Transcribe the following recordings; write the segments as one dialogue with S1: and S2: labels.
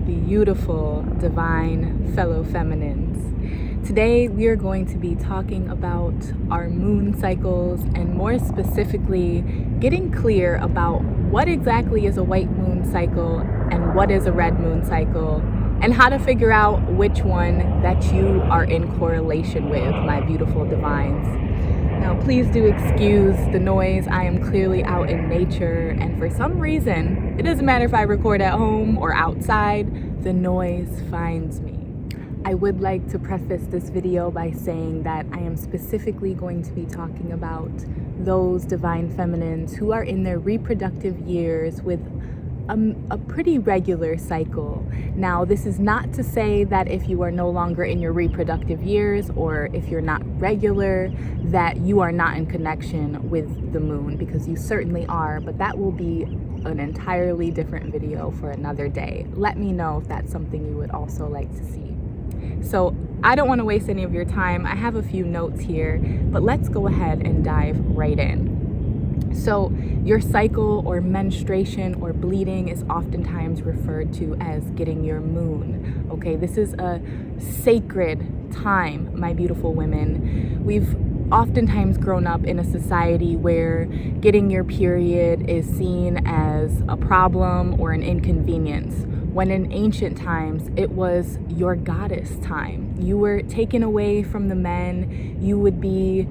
S1: beautiful, divine fellow feminines. Today we are going to be talking about our moon cycles and more specifically getting clear about what exactly is a white moon cycle and what is a red moon cycle and how to figure out which one that you are in correlation with, my beautiful divines. Now, please do excuse the noise. I am clearly out in nature, and for some reason, it doesn't matter if I record at home or outside, the noise finds me. I would like to preface this video by saying that I am specifically going to be talking about those divine feminines who are in their reproductive years with a pretty regular cycle. Now, this is not to say that if you are no longer in your reproductive years or if you're not regular, that you are not in connection with the moon, because you certainly are, but that will be an entirely different video for another day. Let me know if that's something you would also like to see. So I don't want to waste any of your time. I have a few notes here, but let's go ahead and dive right in. So your cycle or menstruation or bleeding is oftentimes referred to as getting your moon. Okay, this is a sacred time, my beautiful women. We've oftentimes grown up in a society where getting your period is seen as a problem or an inconvenience, when in ancient times it was your goddess time. You were taken away from the men. You would be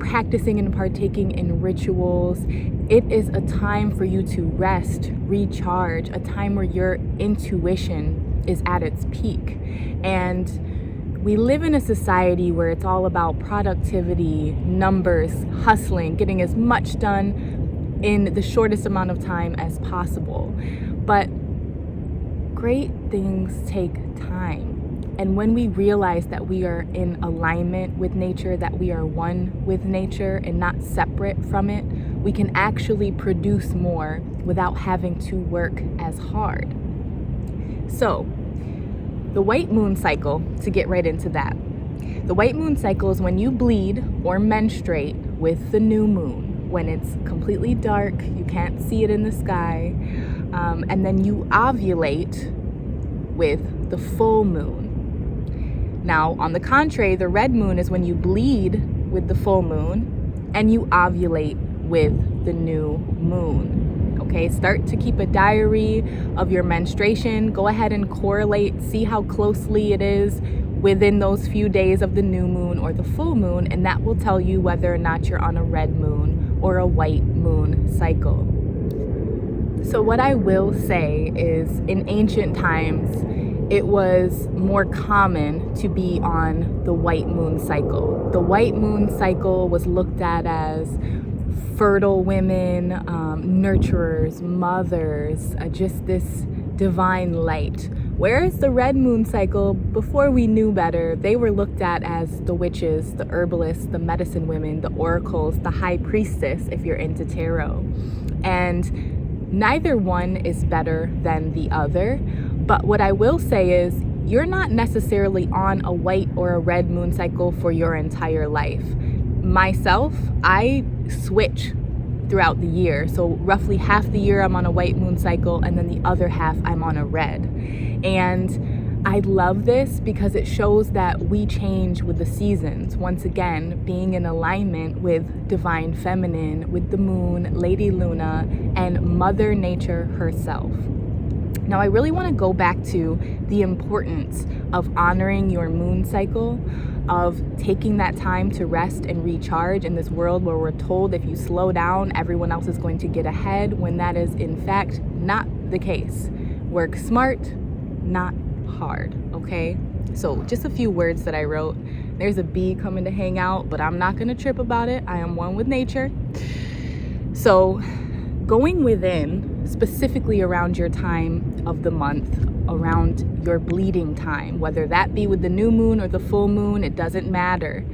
S1: practicing and partaking in rituals. It is a time for you to rest, recharge, a time where your intuition is at its peak. And we live in a society where it's all about productivity, numbers, hustling, getting as much done in the shortest amount of time as possible. But great things take time. And when we realize that we are in alignment with nature, that we are one with nature and not separate from it, we can actually produce more without having to work as hard. So, the white moon cycle, to get right into that. The white moon cycle is when you bleed or menstruate with the new moon, when it's completely dark, you can't see it in the sky, and then you ovulate with the full moon. Now, on the contrary, the red moon is when you bleed with the full moon and you ovulate with the new moon. Okay, start to keep a diary of your menstruation. Go ahead and correlate, see how closely it is within those few days of the new moon or the full moon, and that will tell you whether or not you're on a red moon or a white moon cycle. So what I will say is, in ancient times, it was more common to be on the white moon cycle. The white moon cycle was looked at as fertile women, nurturers, mothers, just this divine light. Whereas the red moon cycle, before we knew better, they were looked at as the witches, the herbalists, the medicine women, the oracles, the high priestess, if you're into tarot. And neither one is better than the other. But what I will say is, you're not necessarily on a white or a red moon cycle for your entire life. Myself, I switch throughout the year. So roughly half the year I'm on a white moon cycle, and then the other half I'm on a red. And I love this because it shows that we change with the seasons. Once again, being in alignment with divine feminine, with the moon, Lady Luna, and Mother Nature herself. Now, I really want to go back to the importance of honoring your moon cycle, of taking that time to rest and recharge in this world where we're told if you slow down, everyone else is going to get ahead, when that is in fact not the case. Work smart, not hard, okay? So just a few words that I wrote. There's a bee coming to hang out, but I'm not going to trip about it. I am one with nature. So going within, specifically around your time of the month, around your bleeding time, whether that be with the new moon or the full moon, it doesn't matter.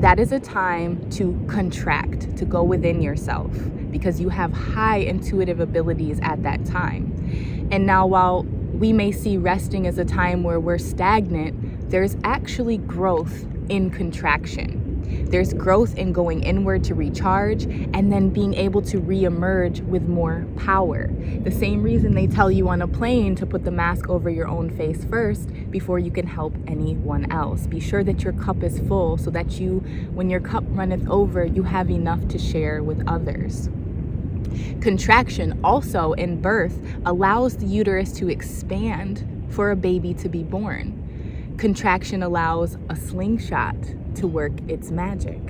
S1: That is a time to contract, to go within yourself, because you have high intuitive abilities at that time. And now, while we may see resting as a time where we're stagnant, there's actually growth in contraction. There's growth in going inward to recharge and then being able to re-emerge with more power. The same reason they tell you on a plane to put the mask over your own face first before you can help anyone else. Be sure that your cup is full so that you, when your cup runneth over, you have enough to share with others. Contraction also in birth allows the uterus to expand for a baby to be born. Contraction allows a slingshot to work its magic.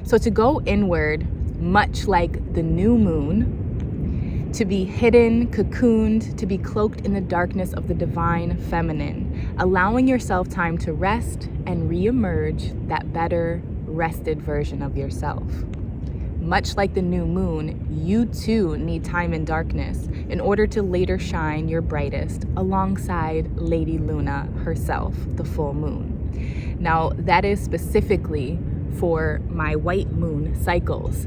S1: So to go inward, much like the new moon, to be hidden, cocooned, to be cloaked in the darkness of the divine feminine, allowing yourself time to rest and re-emerge that better rested version of yourself. Much like the new moon, you too need time in darkness in order to later shine your brightest alongside Lady Luna herself, the full moon. Now, that is specifically for my white moon cycles.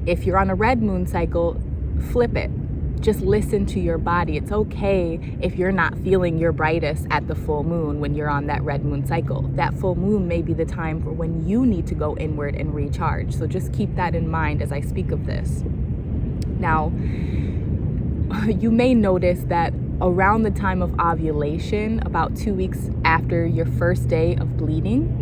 S1: If you're on a red moon cycle, flip it. Just listen to your body. It's okay if you're not feeling your brightest at the full moon when you're on that red moon cycle. That full moon may be the time for when you need to go inward and recharge. So just keep that in mind as I speak of this. Now, you may notice that around the time of ovulation, about 2 weeks after your first day of bleeding,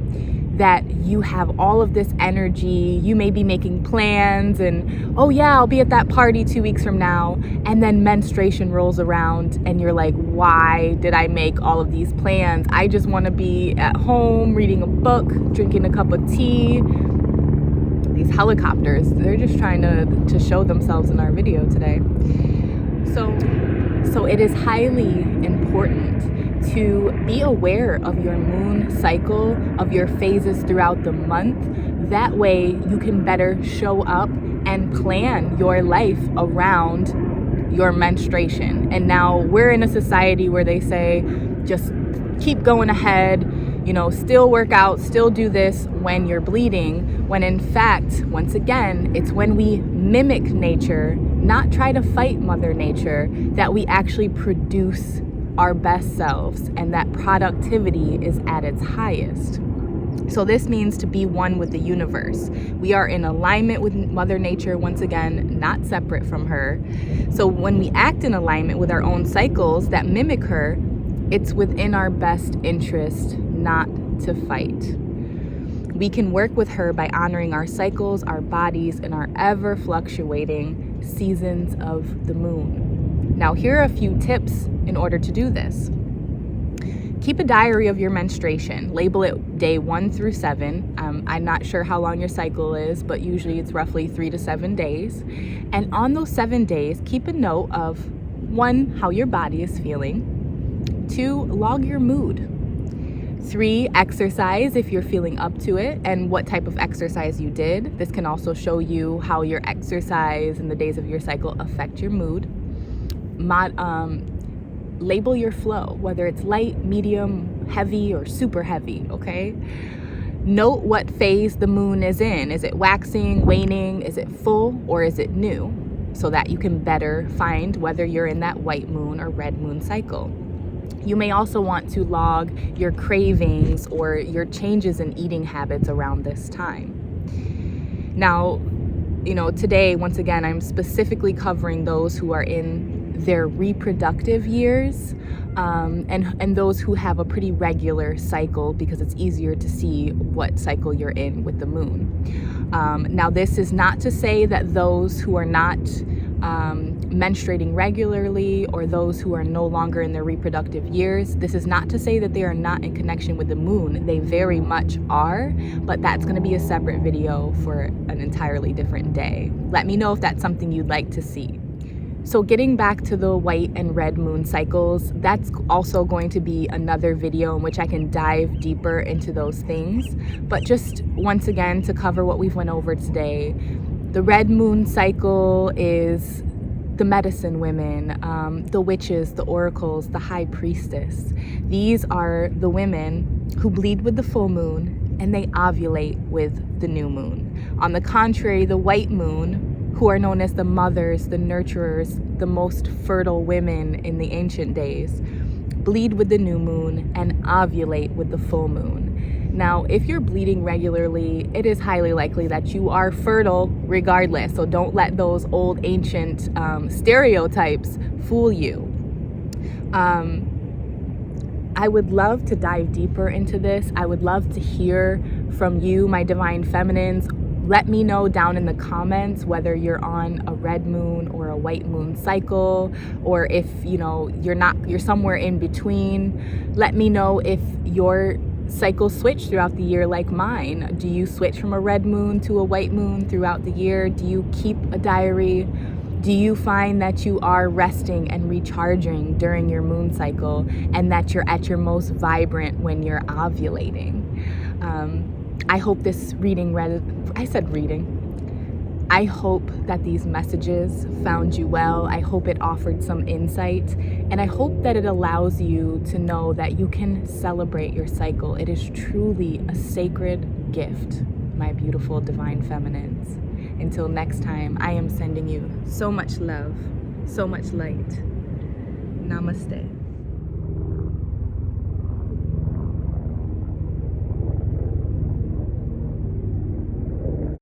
S1: that you have all of this energy. You may be making plans and, oh yeah, I'll be at that party 2 weeks from now. And then menstruation rolls around and you're like, why did I make all of these plans? I just want to be at home reading a book, drinking a cup of tea. These helicopters, they're just trying to show themselves in our video today. So it is highly important to be aware of your moon cycle, of your phases throughout the month. That way you can better show up and plan your life around your menstruation. And now we're in a society where they say, just keep going ahead, still work out, still do this when you're bleeding, when in fact, once again, it's when we mimic nature, not try to fight Mother Nature, that we actually produce our best selves, and that productivity is at its highest. So this means to be one with the universe. We are in alignment with Mother Nature, once again, not separate from her. So when we act in alignment with our own cycles that mimic her, it's within our best interest not to fight. We can work with her by honoring our cycles, our bodies, and our ever fluctuating seasons of the moon. Now, here are a few tips in order to do this. Keep a diary of your menstruation. Label it day 1 through 7. I'm not sure how long your cycle is, but usually it's roughly 3 to 7 days. And on those 7 days, keep a note of 1, how your body is feeling. 2, log your mood. 3, exercise if you're feeling up to it and what type of exercise you did. This can also show you how your exercise and the days of your cycle affect your mood. Label your flow, whether it's light, medium, heavy, or super heavy, okay? Note what phase the moon is in. Is it waxing, waning? Is it full, or is it new? So that you can better find whether you're in that white moon or red moon cycle. You may also want to log your cravings or your changes in eating habits around this time. Now, today, once again, I'm specifically covering those who are in their reproductive years and those who have a pretty regular cycle, because it's easier to see what cycle you're in with the moon. Now, this is not to say that those who are not menstruating regularly or those who are no longer in their reproductive years, this is not to say that they are not in connection with the moon. They very much are, but that's going to be a separate video for an entirely different day. Let me know if that's something you'd like to see. So getting back to the white and red moon cycles, that's also going to be another video in which I can dive deeper into those things. But just once again, to cover what we've went over today, the red moon cycle is the medicine women, the witches, the oracles, the high priestess. These are the women who bleed with the full moon and they ovulate with the new moon. On the contrary, the white moon, who are known as the mothers, the nurturers, the most fertile women in the ancient days, bleed with the new moon and ovulate with the full moon. Now, if you're bleeding regularly, it is highly likely that you are fertile regardless. So don't let those old ancient stereotypes fool you. I would love to dive deeper into this. I would love to hear from you, my divine feminines. Let me know down in the comments whether you're on a red moon or a white moon cycle, or if you're somewhere in between. Let me know if your cycles switch throughout the year like mine. Do you switch from a red moon to a white moon throughout the year? Do you keep a diary? Do you find that you are resting and recharging during your moon cycle, and that you're at your most vibrant when you're ovulating? I hope this I hope that these messages found you well. I hope it offered some insight, and I hope that it allows you to know that you can celebrate your cycle. It is truly a sacred gift, my beautiful divine feminines. Until next time, I am sending you so much love, so much light. Namaste.